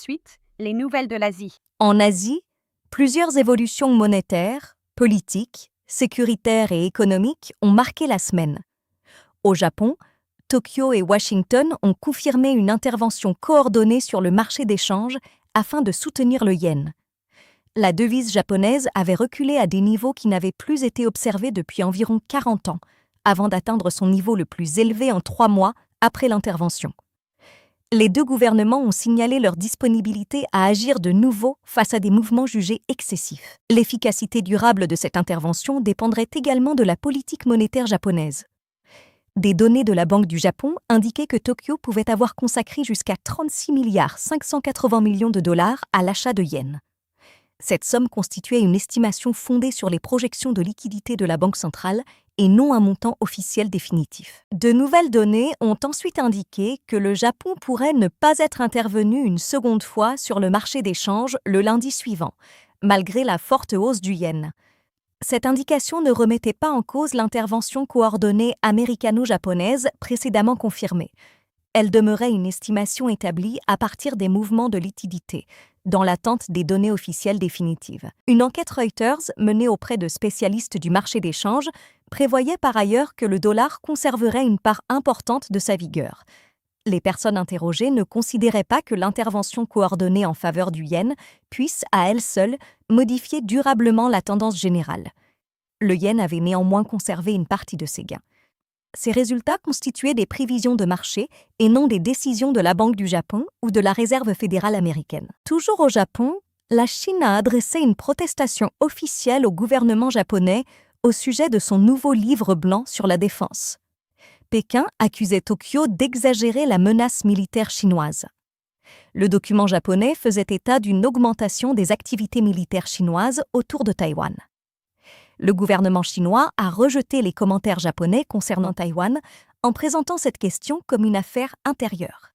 suite, les nouvelles de l'Asie. En Asie, plusieurs évolutions monétaires, politiques, sécuritaires et économiques ont marqué la semaine. Au Japon, Tokyo et Washington ont confirmé une intervention coordonnée sur le marché d'échange afin de soutenir le yen. La devise japonaise avait reculé à des niveaux qui n'avaient plus été observés depuis environ 40 ans, avant d'atteindre son niveau le plus élevé en 3 mois après l'intervention. Les deux gouvernements ont signalé leur disponibilité à agir de nouveau face à des mouvements jugés excessifs. L'efficacité durable de cette intervention dépendrait également de la politique monétaire japonaise. Des données de la Banque du Japon indiquaient que Tokyo pouvait avoir consacré jusqu'à 36,580 millions de dollars à l'achat de yens. Cette somme constituait une estimation fondée sur les projections de liquidité de la Banque centrale et non un montant officiel définitif. De nouvelles données ont ensuite indiqué que le Japon pourrait ne pas être intervenu une seconde fois sur le marché d'échange le lundi suivant, malgré la forte hausse du yen. Cette indication ne remettait pas en cause l'intervention coordonnée américano-japonaise précédemment confirmée. Elle demeurait une estimation établie à partir des mouvements de liquidité, dans l'attente des données officielles définitives. Une enquête Reuters menée auprès de spécialistes du marché d'échange prévoyait par ailleurs que le dollar conserverait une part importante de sa vigueur. Les personnes interrogées ne considéraient pas que l'intervention coordonnée en faveur du yen puisse, à elle seule, modifier durablement la tendance générale. Le yen avait néanmoins conservé une partie de ses gains. Ces résultats constituaient des prévisions de marché et non des décisions de la Banque du Japon ou de la Réserve fédérale américaine. Toujours au Japon, la Chine a adressé une protestation officielle au gouvernement japonais au sujet de son nouveau livre blanc sur la défense. Pékin accusait Tokyo d'exagérer la menace militaire chinoise. Le document japonais faisait état d'une augmentation des activités militaires chinoises autour de Taïwan. Le gouvernement chinois a rejeté les commentaires japonais concernant Taïwan en présentant cette question comme une affaire intérieure.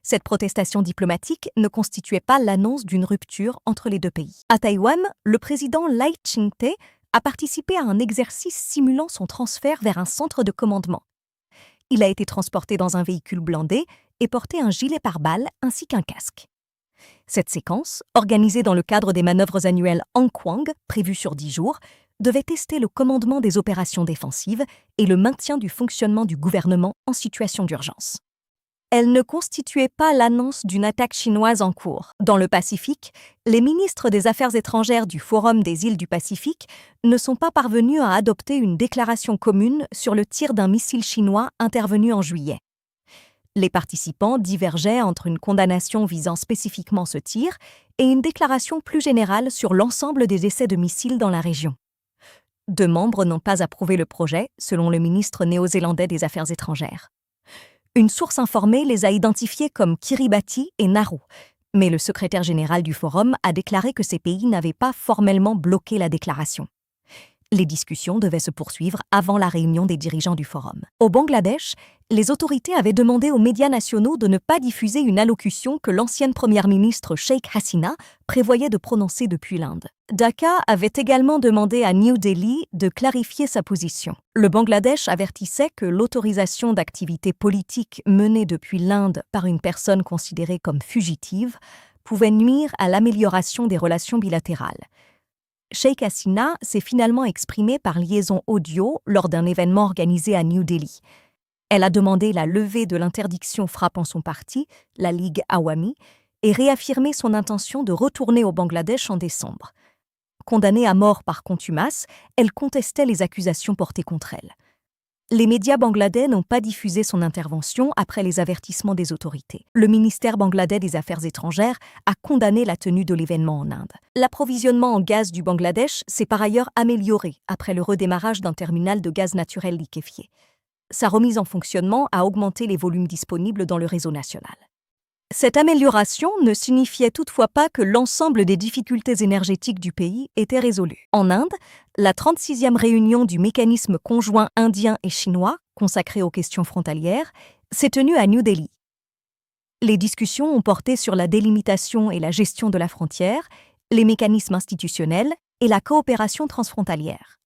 Cette protestation diplomatique ne constituait pas l'annonce d'une rupture entre les deux pays. À Taïwan, le président Lai Ching-te a participé à un exercice simulant son transfert vers un centre de commandement. Il a été transporté dans un véhicule blindé et portait un gilet pare-balles ainsi qu'un casque. Cette séquence, organisée dans le cadre des manœuvres annuelles Hankwang, prévues sur 10 jours, devait tester le commandement des opérations défensives et le maintien du fonctionnement du gouvernement en situation d'urgence. Elle ne constituait pas l'annonce d'une attaque chinoise en cours. Dans le Pacifique, les ministres des Affaires étrangères du Forum des îles du Pacifique ne sont pas parvenus à adopter une déclaration commune sur le tir d'un missile chinois intervenu en juillet. Les participants divergeaient entre une condamnation visant spécifiquement ce tir et une déclaration plus générale sur l'ensemble des essais de missiles dans la région. 2 membres n'ont pas approuvé le projet, selon le ministre néo-zélandais des Affaires étrangères. Une source informée les a identifiés comme Kiribati et Nauru, mais le secrétaire général du Forum a déclaré que ces pays n'avaient pas formellement bloqué la déclaration. Les discussions devaient se poursuivre avant la réunion des dirigeants du Forum. Au Bangladesh, les autorités avaient demandé aux médias nationaux de ne pas diffuser une allocution que l'ancienne première ministre Sheikh Hasina prévoyait de prononcer depuis l'Inde. Dhaka avait également demandé à New Delhi de clarifier sa position. Le Bangladesh avertissait que l'autorisation d'activités politiques menées depuis l'Inde par une personne considérée comme fugitive pouvait nuire à l'amélioration des relations bilatérales. Sheikh Hasina s'est finalement exprimée par liaison audio lors d'un événement organisé à New Delhi. Elle a demandé la levée de l'interdiction frappant son parti, la Ligue Awami, et réaffirmé son intention de retourner au Bangladesh en décembre. Condamnée à mort par contumace, elle contestait les accusations portées contre elle. Les médias bangladais n'ont pas diffusé son intervention après les avertissements des autorités. Le ministère bangladais des Affaires étrangères a condamné la tenue de l'événement en Inde. L'approvisionnement en gaz du Bangladesh s'est par ailleurs amélioré après le redémarrage d'un terminal de gaz naturel liquéfié. Sa remise en fonctionnement a augmenté les volumes disponibles dans le réseau national. Cette amélioration ne signifiait toutefois pas que l'ensemble des difficultés énergétiques du pays étaient résolues. En Inde, la 36e réunion du mécanisme conjoint indien et chinois, consacrée aux questions frontalières, s'est tenue à New Delhi. Les discussions ont porté sur la délimitation et la gestion de la frontière, les mécanismes institutionnels et la coopération transfrontalière.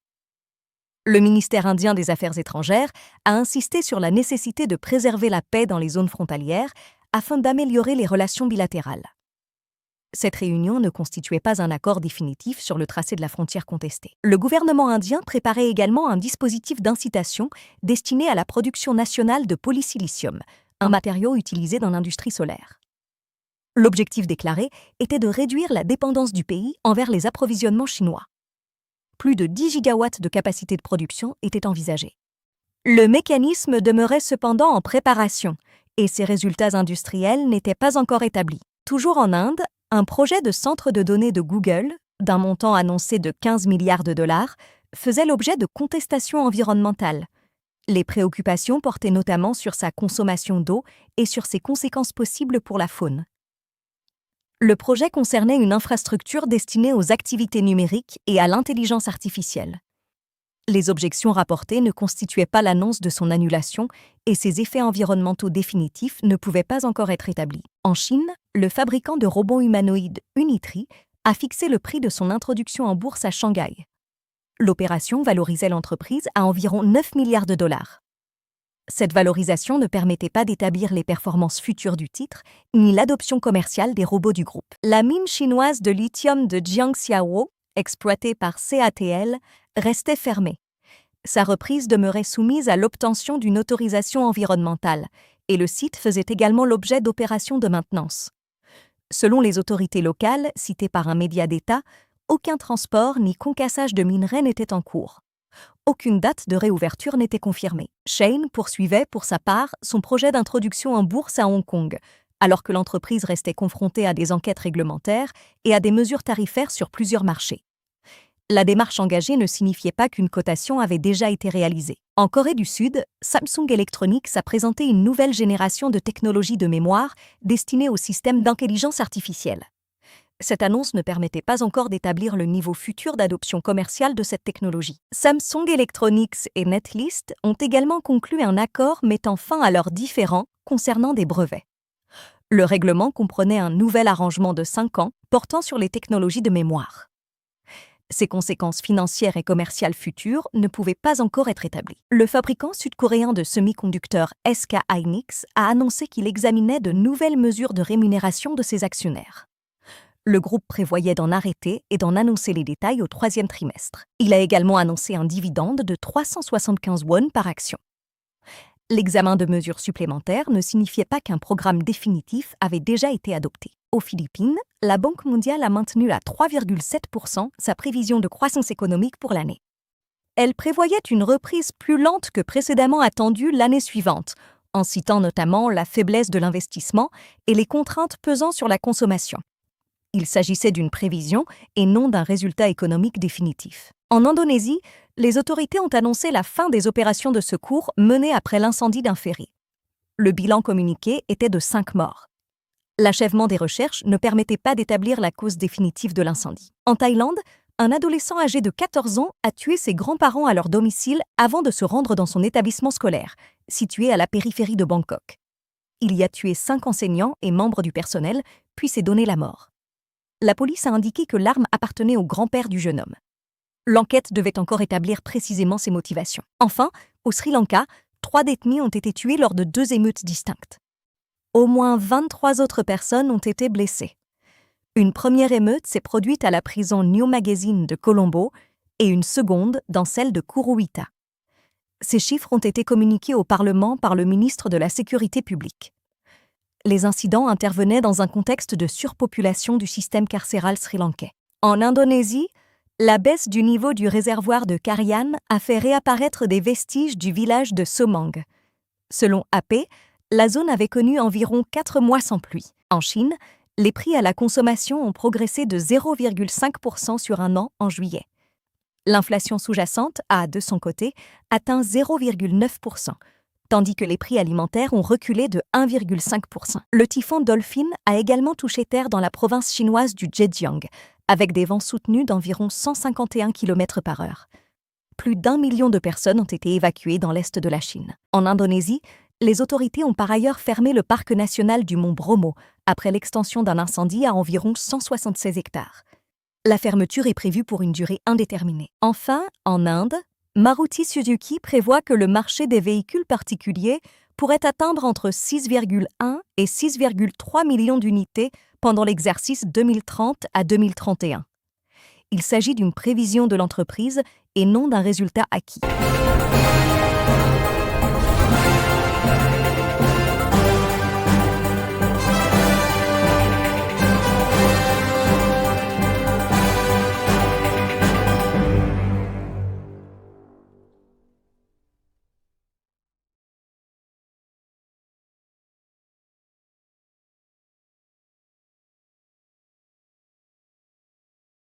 Le ministère indien des Affaires étrangères a insisté sur la nécessité de préserver la paix dans les zones frontalières afin d'améliorer les relations bilatérales. Cette réunion ne constituait pas un accord définitif sur le tracé de la frontière contestée. Le gouvernement indien préparait également un dispositif d'incitation destiné à la production nationale de polysilicium, un matériau utilisé dans l'industrie solaire. L'objectif déclaré était de réduire la dépendance du pays envers les approvisionnements chinois. Plus de 10 gigawatts de capacité de production étaient envisagés. Le mécanisme demeurait cependant en préparation et ses résultats industriels n'étaient pas encore établis. Toujours en Inde, un projet de centre de données de Google, d'un montant annoncé de 15 milliards de dollars, faisait l'objet de contestations environnementales. Les préoccupations portaient notamment sur sa consommation d'eau et sur ses conséquences possibles pour la faune. Le projet concernait une infrastructure destinée aux activités numériques et à l'intelligence artificielle. Les objections rapportées ne constituaient pas l'annonce de son annulation et ses effets environnementaux définitifs ne pouvaient pas encore être établis. En Chine, le fabricant de robots humanoïdes Unitree a fixé le prix de son introduction en bourse à Shanghai. L'opération valorisait l'entreprise à environ 9 milliards de dollars. Cette valorisation ne permettait pas d'établir les performances futures du titre, ni l'adoption commerciale des robots du groupe. La mine chinoise de lithium de Jiangxiawo, exploitée par CATL, restait fermée. Sa reprise demeurait soumise à l'obtention d'une autorisation environnementale, et le site faisait également l'objet d'opérations de maintenance. Selon les autorités locales, citées par un média d'État, aucun transport ni concassage de minerais n'était en cours. Aucune date de réouverture n'était confirmée. Shane poursuivait, pour sa part, son projet d'introduction en bourse à Hong Kong, alors que l'entreprise restait confrontée à des enquêtes réglementaires et à des mesures tarifaires sur plusieurs marchés. La démarche engagée ne signifiait pas qu'une cotation avait déjà été réalisée. En Corée du Sud, Samsung Electronics a présenté une nouvelle génération de technologies de mémoire destinée au système d'intelligence artificielle. Cette annonce ne permettait pas encore d'établir le niveau futur d'adoption commerciale de cette technologie. Samsung Electronics et Netlist ont également conclu un accord mettant fin à leurs différends concernant des brevets. Le règlement comprenait un nouvel arrangement de 5 ans portant sur les technologies de mémoire. Ses conséquences financières et commerciales futures ne pouvaient pas encore être établies. Le fabricant sud-coréen de semi-conducteurs SK Hynix a annoncé qu'il examinait de nouvelles mesures de rémunération de ses actionnaires. Le groupe prévoyait d'en arrêter et d'en annoncer les détails au 3e trimestre. Il a également annoncé un dividende de 375 won par action. L'examen de mesures supplémentaires ne signifiait pas qu'un programme définitif avait déjà été adopté. Aux Philippines, la Banque mondiale a maintenu à 3,7% sa prévision de croissance économique pour l'année. Elle prévoyait une reprise plus lente que précédemment attendue l'année suivante, en citant notamment la faiblesse de l'investissement et les contraintes pesant sur la consommation. Il s'agissait d'une prévision et non d'un résultat économique définitif. En Indonésie, les autorités ont annoncé la fin des opérations de secours menées après l'incendie d'un ferry. Le bilan communiqué était de 5 morts. L'achèvement des recherches ne permettait pas d'établir la cause définitive de l'incendie. En Thaïlande, un adolescent âgé de 14 ans a tué ses grands-parents à leur domicile avant de se rendre dans son établissement scolaire, situé à la périphérie de Bangkok. Il y a tué 5 enseignants et membres du personnel, puis s'est donné la mort. La police a indiqué que l'arme appartenait au grand-père du jeune homme. L'enquête devait encore établir précisément ses motivations. Enfin, au Sri Lanka, 3 détenus ont été tués lors de 2 émeutes distinctes. Au moins 23 autres personnes ont été blessées. Une première émeute s'est produite à la prison New Magazine de Colombo et une seconde dans celle de Kuruwita. Ces chiffres ont été communiqués au Parlement par le ministre de la Sécurité publique. Les incidents intervenaient dans un contexte de surpopulation du système carcéral sri-lankais. En Indonésie, la baisse du niveau du réservoir de Karian a fait réapparaître des vestiges du village de Somang. Selon AP, la zone avait connu environ 4 mois sans pluie. En Chine, les prix à la consommation ont progressé de 0,5% sur un an en juillet. L'inflation sous-jacente a, de son côté, atteint 0,9%. Tandis que les prix alimentaires ont reculé de 1,5%. Le typhon Dolphin a également touché terre dans la province chinoise du Zhejiang, avec des vents soutenus d'environ 151 km/h. Plus d'1 million de personnes ont été évacuées dans l'est de la Chine. En Indonésie, les autorités ont par ailleurs fermé le parc national du mont Bromo, après l'extension d'un incendie à environ 176 hectares. La fermeture est prévue pour une durée indéterminée. Enfin, en Inde, Maruti Suzuki prévoit que le marché des véhicules particuliers pourrait atteindre entre 6,1 et 6,3 millions d'unités pendant l'exercice 2030 à 2031. Il s'agit d'une prévision de l'entreprise et non d'un résultat acquis.